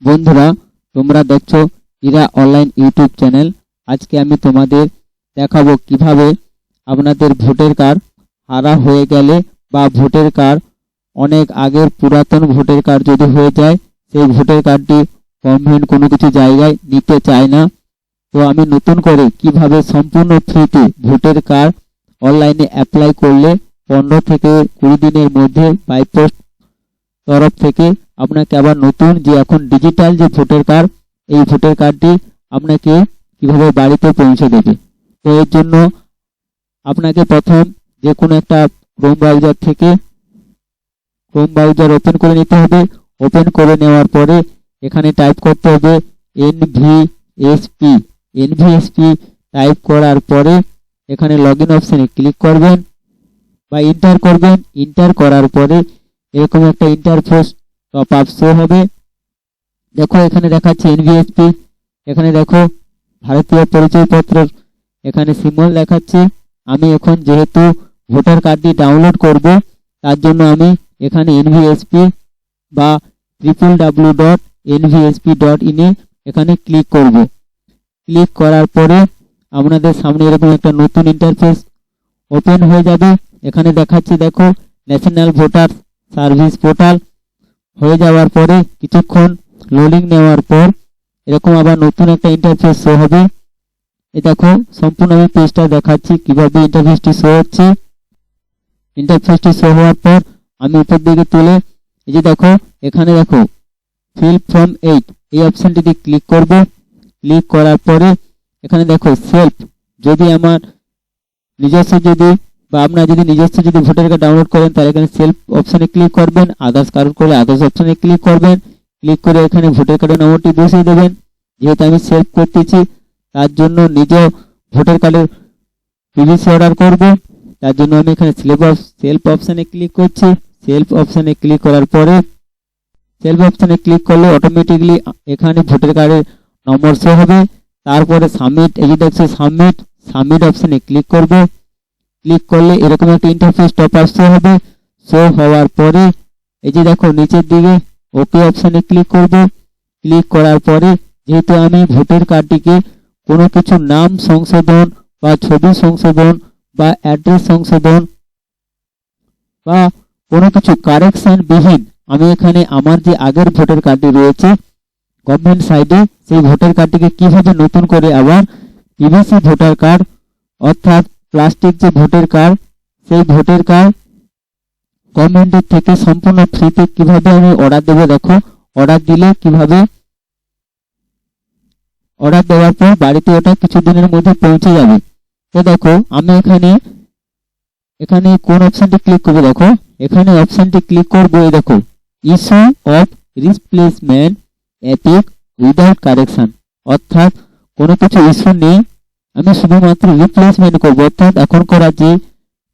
বন্ধুরা, তোমরা দেখছো ইরা অনলাইন ইউটিউব চ্যানেল। আজকে আমি তোমাদের দেখাবো কিভাবে আপনাদের ভোটার কার্ড হারা হয়ে গেলে বা ভোটার কার্ড অনেক আগের পুরাতন ভোটার কার্ড যদি হয়ে যায়, সেই ভোটার কার্ডটি গভর্নমেন্ট কোনো কিছু জায়গায় নিতে চায় না, তো আমি নতুন করে কিভাবে সম্পূর্ণ ফ্রিতে ভোটার কার্ড অনলাইনে অ্যাপ্লাই করলে 15 থেকে 20 দিনের মধ্যে বাই পোস্ট তরফ থেকে আপনাকে আবার নতুন যে এখন ডিজিটাল যে ভোটার কার্ড, এই ভোটার কার্ডটি আপনাকে কিভাবে বাড়িতে পৌঁছে দেবে। তো এর জন্য আপনাকে প্রথম যে কোনো একটা ক্রোম ব্রাউজার ওপেন করে নিতে হবে। ওপেন করে নেওয়ার পরে এখানে টাইপ করতে হবে এনভিএসপি। টাইপ করার পরে এখানে লগইন অপশানে ক্লিক করবেন বা এন্টার করবেন। এন্টার করার পরে এরকম একটা ইন্টারফেস টপ আপ শো হবে। দেখো এখানে দেখাচ্ছে এনভিএসপি, এখানে দেখো ভারতীয় পরিচয়পত্র এখানে সিম্বল দেখাচ্ছে। আমি এখন যেহেতু ভোটার কার্ডটি ডাউনলোড করব, তার জন্য আমি এখানে এনভিএসপি বা www.nvsp.in এখানে ক্লিক করব। ক্লিক করার পরে আপনাদের সামনে এরকম একটা নতুন ইন্টারফেস ওপেন হয়ে যাবে। এখানে দেখাচ্ছে দেখো ন্যাশনাল ভোটার সার্ভিস পোর্টাল। হয়ে যাওয়ার পরে কিছুক্ষণ লোডিং নেওয়ার পর এরকম আবার নতুন একটা ইন্টারফেস শো হবে। এই দেখো সম্পূর্ণ আমি পেজটা দেখাচ্ছি কিভাবে ইন্টারফেসটি শো হচ্ছে। ইন্টারফেসটি শো হওয়ার পর আমি উপর দিকে তুলে এই যে দেখো এখানে দেখো ফিল ফর্ম 8 এই অপশনটিতে ক্লিক করব। ক্লিক করার পরে এখানে দেখো সেলফ, যদি আমার নিজস্ব যদি বা আপনার যদি নিজস্ব যদি ভোটার কার্ড ডাউনলোড করেন তাহলে এখানে সেলফ অপশানে ক্লিক করবেন। আদার্স কারণ করলে আদার্স অপশানে ক্লিক করবেন। ক্লিক করে এখানে ভোটার কার্ডের নম্বরটি বসিয়ে দেবেন। যেহেতু আমি সেলফ করতেছি তার জন্য নিজেও ভোটার কার্ডের পিভিসি অর্ডার করব, তার জন্য আমি এখানে সেলফ অপশানে ক্লিক করছি। সেলফ অপশানে ক্লিক করার পরে সেলফ অপশানে ক্লিক করলে অটোমেটিকলি এখানে ভোটার কার্ডের নম্বর শো হবে। তারপরে সাবমিট, এই যে দেখছো সাবমিট অপশানে ক্লিক করব। ক্লিক করলে এরকম একটা ইন্টারফেস টপ আপ শো হবে। শো হওয়ার পরে এই যে দেখো নিচের দিকে ওকে অপশানে ক্লিক করব। ক্লিক করার পরে যেহেতু আমি ভোটার কার্ডটিকে কোনো কিছু নাম সংশোধন বা ছবি সংশোধন বা অ্যাড্রেস সংশোধন বা কোনো কিছু কারেকশন বিহীন, আমি এখানে আমার যে আগের ভোটার কার্ডটি রয়েছে গভর্নমেন্ট সাইডে, সেই ভোটার কার্ডটিকে কিভাবে নতুন করে আবার পিভিসি ভোটার কার্ড অর্থাৎ প্লাস্টিক যে ভোটার কার্ড, সেই ভোটার কার্ড গভর্নমেন্টের থেকে সম্পূর্ণ ফ্রিতে কিভাবে আমি অর্ডার দেবো। দেখো অর্ডার দিলে কিভাবে অর্ডার দেওয়ার পর বাড়িতে ওটা কিছুদিনের মধ্যে পৌঁছে যাবে। তো দেখো আমি এখানে কোন অপশনটি ক্লিক করবো, দেখো এখানে অপশনটি ক্লিক করবো। এই দেখো issue of replacement epic without correction, অর্থাৎ কোনো কিছু ইস্যু নেই, আমি শুধুমাত্র রিপ্লেসমেন্ট করবো, অর্থাৎ এখন করা যে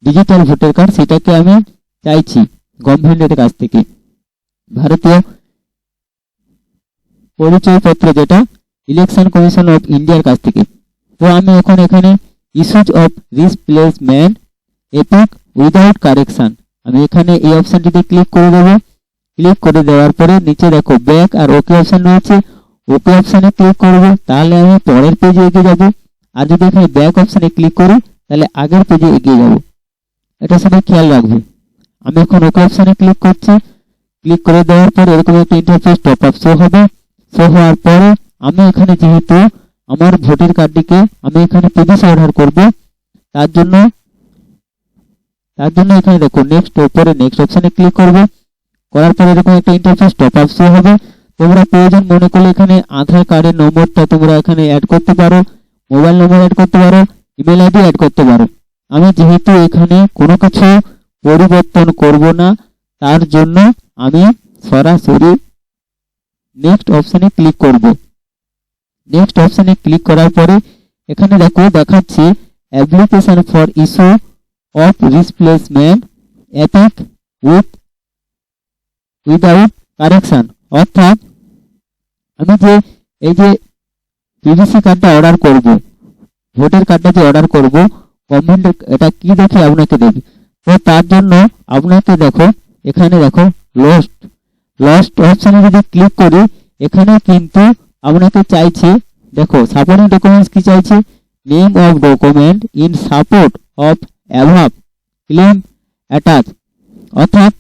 ডিজিটাল ভোটার কার্ড সেটাকে আমি চাইছি গভর্নমেন্টের কাছ থেকে, ভারতীয় পরিচয়পত্র যেটা ইলেকশন কমিশন অফ ইন্ডিয়ার কাছ থেকে। তো আমি এখন এখানে issues of replacement epic without correction, আমি এখানে এই অপশনটিতে ক্লিক করে দেবো। ক্লিক করে দেওয়ার পরে নিচে দেখো ব্যাক আর ওকে অপশন রয়েছে, ওকে অপশনে ক্লিক করব, তাহলে আমি পরের পেজে এগিয়ে যাব। আর যদি এখানে ব্যাক অপশনে ক্লিক করি তাহলে আগের পেজে এগিয়ে যাব। এটা সবাই খেয়াল রাখবে। আমি এখন ওকে অপশনে ক্লিক করছি। ক্লিক করে দেওয়ার পর এরকম একটা ইন্টারফেস টপ আপ শো হবে। শো হওয়ার পরে আমি এখানে যেহেতু আমার ভোটার কার্ডটিকে আমি এখানে পিভিসি অর্ডার করব, তার জন্য এখানে দেখো নেক্সট উপরে নেক্সট অপশনে ক্লিক করব। করার পরে এরকম একটা ইন্টারফেস টপ আপ শো হবে। তোমরা প্রয়োজন মনে করলে এখানে আধার কার্ডের নম্বরটা তোমরা এখানে অ্যাড করতে পারো, মোবাইল নম্বর অ্যাড করতে পারো, ইমেল আইডি অ্যাড করতে পারো। আমি যেহেতু এখানে কোনো কিছু পরিবর্তন করব না, তার জন্য আমি সরাসরি নেক্সট অপশনে ক্লিক করব। নেক্সট অপশনে ক্লিক করার পরে এখানে দেখো দেখাচ্ছে application for issue of replacement epic without correction, অর্থাৎ আমি যে এই যে পিভিসি কার্ডটা অর্ডার করব, ভোটার কার্ডটা যে অর্ডার করব, গভর্নমেন্ট এটা কি দেখে আপনাকে দেবে। তো তার জন্য আপনাকে দেখো এখানে দেখো লস্ট অপশনে যদি ক্লিক করি এখানে কিন্তু আপনাকে চাইছে, দেখো সাপোর্টিং ডকুমেন্টস কি চাইছে, name of document in support of অ্যাভাব claim attach. অর্থাৎ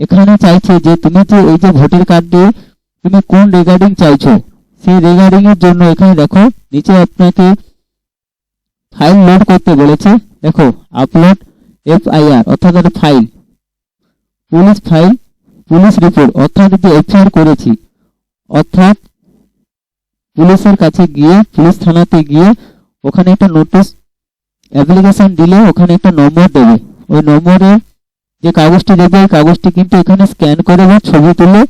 এখানে চাইছে যে তুমি যে এই যে ভোটার কার্ডে তুমি কোন রিগার্ডিং চাইছো, সেই রিগার্ডিং এর জন্য এখানে দেখো নিচে আপনাকে ফাইল লোড করতে বলেছে। দেখো আপলোড এফআইআর অর্থাৎ file, police file, police report অর্থাৎ যে এফআইআর করেছি, অর্থাৎ পুলিশের কাছে গিয়ে, পুলিশ থানাতে গিয়ে ওখানে একটা নোটিশ অ্যাপ্লিকেশন দিলে ওখানে একটা নম্বর দেবে, ওই নম্বরে যে কাগজটি দেবে ওই কাগজটি কিন্তু এখানে স্ক্যান করে বা ছবি তুলে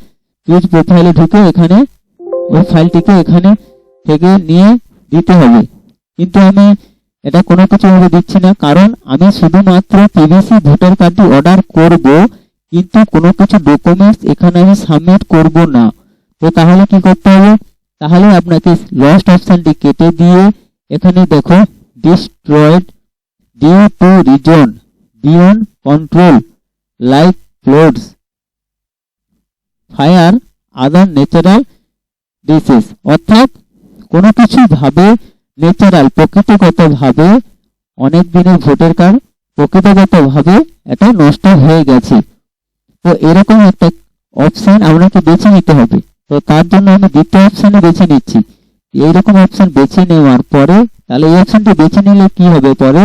পেজ প্রোফাইলে ঢুকে এখানে ওই ফাইলটিকে এখানে থেকে নিয়ে দিতে হবে। কিন্তু আমি এটা কোনো কিছু ভাবে দিচ্ছি না, কারণ আমি শুধুমাত্র পিভিসি ভোটার কার্ডটি অর্ডার করব, কিন্তু কোনো কিছু ডকুমেন্টস এখানে আমি সাবমিট করব না। তো তাহলে কি করতে হবে, তাহলে আপনাকে লস্ট অপশনটি কেটে দিয়ে এখানে দেখো destroyed due to reason beyond control like floods, fire, other natural disease, অর্থাৎ কোনো কিছু ভাবে ন্যাচারাল প্রকৃতিগতভাবে অনেক দিনের ভোটার কার্ড প্রকৃতিগতভাবে এটা নষ্ট হয়ে গেছে। তো এরকম একটা অপশন আপনাকে বেছে নিতে হবে। তো তার জন্য আমি দ্বিতীয় অপশানে বেছে নিচ্ছি। এইরকম অপশন বেছে নেওয়ার পরে তাহলে এই অপশনটি বেছে নিলে কি হবে, পরে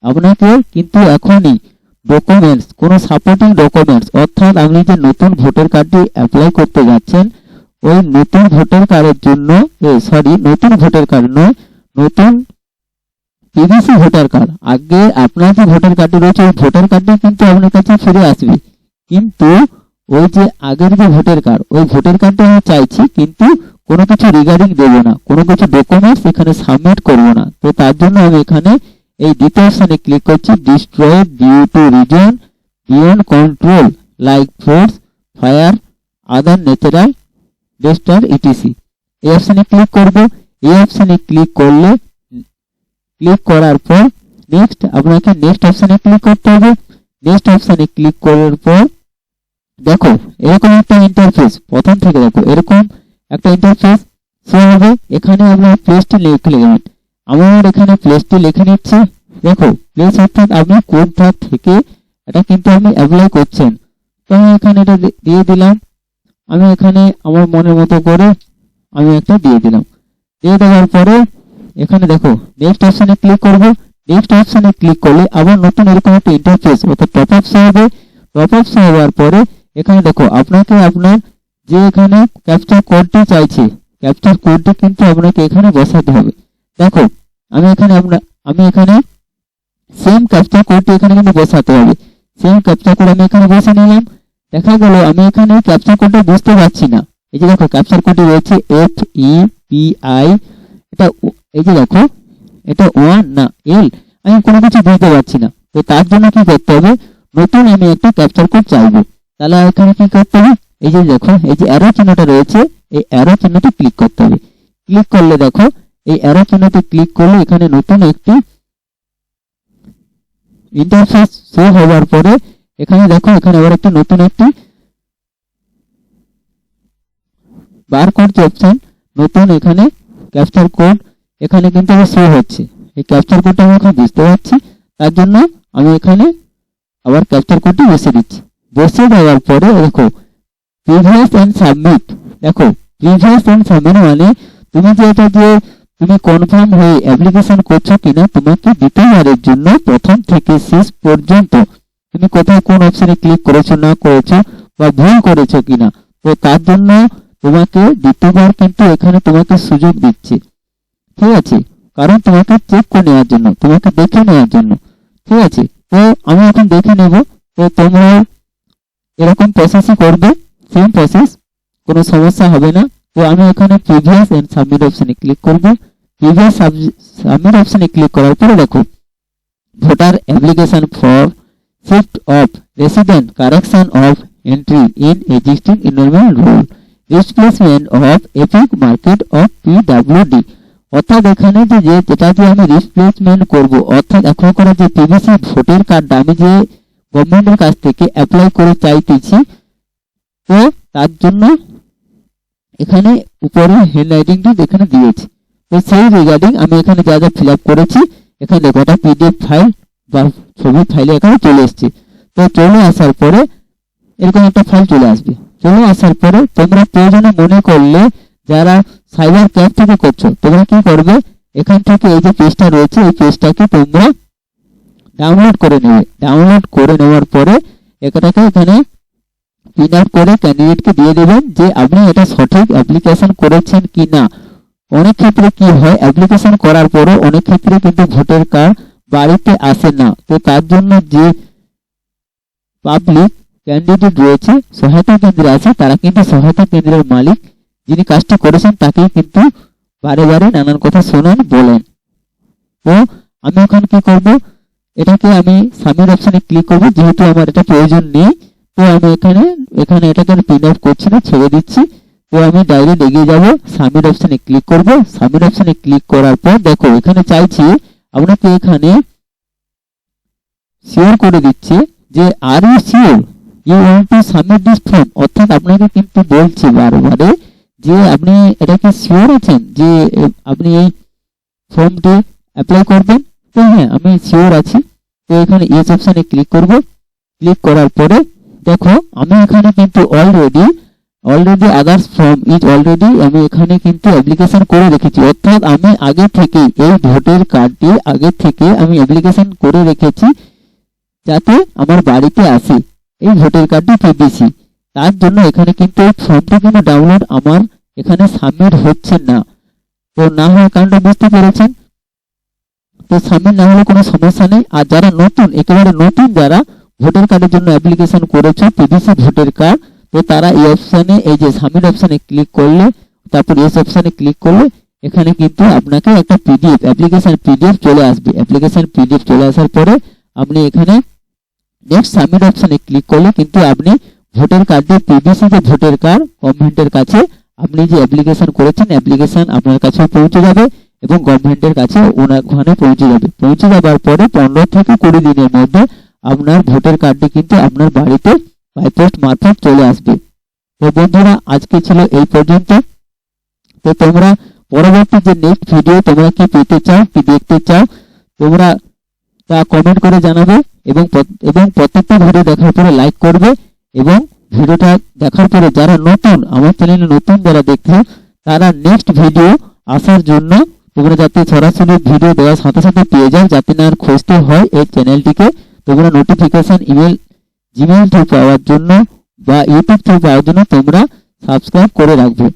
আপনাকে কিন্তু এখনই ডকুমেন্টস, কোনো সাপোর্টিং ডকুমেন্টস, অর্থাৎ আপনি যে নতুন ভোটার কার্ডটি অ্যাপ্লাই করতে যাচ্ছেন ওই নতুন ভোটার কার্ডের জন্য, নতুন ভোটার কার্ড নয়, নতুন পিভিসি ভোটার কার্ড, আগে আপনার যে ভোটার কার্ডটি রয়েছে ওই ভোটার কার্ডটি কিন্তু আপনার কাছে ফিরে আসবে, কিন্তু ওই যে আগের যে ভোটার কার্ড ওই ভোটার কার্ডটা আমি চাইছি, কিন্তু কোনো কিছু রিগার্ডিং দেবো না, কোনো কিছু ডকুমেন্টস এখানে সাবমিট করবো না। তো তার জন্য আমি এখানে এই দ্বিতীয় অপশনে ক্লিক করছি, destroyed due to reason beyond control like force, fire, other natural disaster etc. এই অপশনে ক্লিক করব। এই অপশনে ক্লিক করলে, ক্লিক করার পর নেক্সট আপনাকে নেক্সট অপশনে ক্লিক করতে হবে। নেক্সট অপশনে ক্লিক করার পর দেখো এরকম একটা ইন্টারফেস, প্রথম থেকে দেখো এরকম একটা ইন্টারফেস শো হবে। এখানে আপনার প্লেসটি লিখে নেবেন। আমার এখানে প্লেসটি লিখে নিচ্ছে। দেখো প্লেস অর্থাৎ আপনি কোনটা থেকে এটা কিন্তু আপনি অ্যাপ্লাই করছেন। তো আমি এখানে এটা দিয়ে দিলাম। আমি এখানে আমার মনের মতো করে আমি একটা দিয়ে দিলাম। দিয়ে দেওয়ার পরে এখানে দেখো নেক্সট অপশনে ক্লিক করব। নেক্সট অপশনে ক্লিক করলে আবার নতুন এরকম একটা ইন্টারফেস অর্থাৎ টপ আপ শো হবে। টপ আপ শো হওয়ার পরে এখানে দেখো আপনাকে আপনার যে এখানে ক্যাপচার কোডটি চাইছে, ক্যাপচার কোডটি কিন্তু আপনাকে এখানে বসাতে হবে। দেখো আমি এখানে সেম ক্যাপচার কোডটি এখানে কিন্তু বসাতে হবে। সেম ক্যাপচার কোড আমি এখানে বসে নিলাম। দেখা গেল আমি এখানে ক্যাপচার কোডটা বুঝতে পারছি না। এই যে দেখো ক্যাপচার কোডটি রয়েছে FEPI, এটা এই যে দেখো এটা 1 না L, আমি কোনো কিছু বুঝতে পারছি না। তো তার জন্য কি করতে হবে, নতুন আমি একটা ক্যাপচার কোড চাইবো। তাহলে এখানে কি করতে হবে, এই যে দেখো এই যে অ্যারো চিহ্নটা রয়েছে, এই অ্যারো চিহ্নটি ক্লিক করতে হবে। ক্লিক করলে দেখো এই অ্যারো চিহ্নটি ক্লিক করলে এখানে নতুন একটি ইন্টারফেস শো হওয়ার পরে এখানে দেখো এখানে আবার একটা নতুন একটি বারকোড যে অপশন, নতুন এখানে ক্যাপচার কোড এখানে কিন্তু আবার শো হচ্ছে। এই ক্যাপচার কোডটা আমি এখন বুঝতে পারছি, তার জন্য আমি এখানে আবার ক্যাপচার কোডটি বসিয়ে দিচ্ছি। বসিয়ে দেওয়ার পরে দেখো প্রিভিয়াস এন্ড সাবমিট। দেখো প্রিভিয়াস এন্ড সাবমিট মানে তুমি যে এটা যে তুমি কনফার্ম হয়ে অ্যাপ্লিকেশন করছো কিনা, তোমাকে দ্বিতীয়বারের জন্য প্রথম থেকে শেষ পর্যন্ত তুমি কোথায় কোন অপশনে ক্লিক করেছো না করেছো বা ভুল করেছো কিনা, তো তার জন্য তোমাকে দ্বিতীয়বার কিন্তু এখানে তোমাকে সুযোগ দিচ্ছে, ঠিক আছে, কারণ তোমাকে চেক করে নেওয়ার জন্য, তোমাকে দেখে নেওয়ার জন্য, ঠিক আছে। তো আমি এখন দেখে নেব। তো তোমরা এরকম প্রসেসই করবে, সেম প্রসেস, কোনো সমস্যা হবে না। তো আমি এখানে প্রিভিয়াস এন্ড সাবমিট অপশনে ক্লিক করব। প্রিভিয়াস সাবমিট অপশনে ক্লিক করার পরে দেখো voter application for shift of resident, correction of entry in existing enrolment rule, replacement of epic market of PWD। অর্থাৎ এখানে যেটা দিয়ে আমি রিপ্লেসমেন্ট করব, অর্থাৎ এখন করা যে পিভিসি ভোটার কার্ডটা আমি যে গভর্নমেন্টের কাছ থেকে অ্যাপ্লাই করে চাইতেছি, তো তার জন্য এখানে উপরে হ্যান্ডরাইটিংটি এখানে দিয়েছি। তো সেই রিগার্ডিং আমি এখানে যা যা ফিল আপ করেছি এখানে দেখো একটা পিডিএফ ফাইল বা ছবি ফাইলে এখানে চলে এসেছে। তো চলে আসার পরে এরকম একটা ফাইল চলে আসবে। চলে আসার পরে তোমরা প্রয়োজনে মনে করলে যারা সাইবার ক্যাফ থেকে করছো তোমরা কি করবে, এখান থেকে এই যে পেজটা রয়েছে এই পেজটাকে তোমরা ডাউনলোড করে নেবে। ডাউনলোড করে নেওয়ার পরে এটাকে এখানে প্রিন্ট আউট করে ক্যান্ডিডেটকে দিয়ে দেবেন যে আপনি এটা সঠিক অ্যাপ্লিকেশন করেছেন কি না। অনেক ক্ষেত্রে কি হয়, অ্যাপ্লিকেশন করার পরও অনেক ক্ষেত্রে কিন্তু ভোটার কার্ড বাড়িতে আসে না। তো তার জন্য যে পাবলিক ক্যান্ডিডেট রয়েছে সহায়তা কেন্দ্রে আছে, তারা কিন্তু সহায়তা কেন্দ্রের মালিক যিনি কাজটি করেছেন তাকেই কিন্তু বারে বারে নানান কথা শোনান বলেন। তো আমি এখন কি করব, এটাকে আমি সাবমিট অপশনে ক্লিক করব, যেহেতু আমার এটা প্রয়োজন নেই। তো আমি এখানে এটাকে প্রিন্ট আউট করছি না, ছেড়ে দিচ্ছি। তো আমি ডাইরেক্ট এগিয়ে যাব, সাবমিট অপশনে ক্লিক করব। সাবমিট অপশনে ক্লিক করার পর দেখো এখানে চাইছি আপনাকে এখানে শিওর করে দিচ্ছে যে are you sure you want to submit this form, অর্থাৎ আপনাকে কিন্তু বলছে বারবারে যে আপনি এটা কি শিওর আছেন যে আপনি এই ফর্মটি অ্যাপ্লাই করবেন। তো হ্যাঁ আমি শিওর আছি। তো এখানে ইয়েস অপশনে ক্লিক করব। ক্লিক করার পরে দেখো আমি এখানে কিন্তু already others form is already আমি এখানে কিন্তু অ্যাপ্লিকেশন করে রেখেছি, অর্থাৎ আমি আগে থেকে এই ভোটার কার্ডটি আগে থেকে আমি অ্যাপ্লিকেশন করে রেখেছি যাতে আমার বাড়িতে আসে এই ভোটার কার্ডটি পিবিসি। তার জন্য এখানে কিন্তু এই ফর্মটি কিন্তু ডাউনলোড আমার এখানে সাবমিট হচ্ছে না। তো না হওয়ার কারণটা বুঝতে পেরেছেন। তো সাবমিট না হলে কোনো সমস্যা নেই। আর যারা নতুন, একেবারে নতুন যারা ভোটার কার্ডের জন্য অ্যাপ্লিকেশন করেছো পিবিসি ভোটার কার্ড, তো তারা এই অপশানে এই যে সাবমিট অপশানে ক্লিক করলে তারপর এস অপশানে ক্লিক করলে এখানে কিন্তু আপনাকে একটা পিডিএফ অ্যাপ্লিকেশন পিডিএফ চলে আসবে। অ্যাপ্লিকেশন পিডিএফ চলে আসার পরে আপনি এখানে নেক্সট সাবমিট অপশানে ক্লিক করলে কিন্তু আপনি ভোটার কার্ডের পিবিসি যে ভোটার কার্ড গভর্নমেন্টের কাছে আপনি যে অ্যাপ্লিকেশন করেছেন অ্যাপ্লিকেশন আপনার কাছে পৌঁছে যাবে এবং গভর্নমেন্টের কাছে ওখানে পৌঁছে যাবে। পৌঁছে যাবার পরে 15 থেকে 20 দিনের মধ্যে আপনার ভোটার কার্ডটি কিন্তু আপনার বাড়িতে বাই পোস্ট মারফত চলে আসবে। তো বন্ধুরা আজকে ছিল এই পর্যন্ত। তো তোমরা পরবর্তী যে নেক্সট ভিডিও তোমরা কি পেতে চাও, কি দেখতে চাও, তোমরা তা কমেন্ট করে জানাবে এবং প্রত্যেকটা ভিডিও দেখার পরে লাইক করবে এবং ভিডিওটা দেখার পরে যারা নতুন আমার চ্যানেলে নতুন যারা দেখছো তারা নেক্সট ভিডিও আসার জন্য তোমরা যাতে সরাসরি ভিডিও দেওয়ার সাথে সাথে পেয়ে যাও, যাতে না আর খুঁজতে হয় এই চ্যানেলটিকে, তোমরা নোটিফিকেশন ইমেল জিমেইল থ্রু পাওয়ার জন্য বা ইউটিউব থ্রু পাওয়ার জন্য তোমরা সাবস্ক্রাইব করে রাখবে।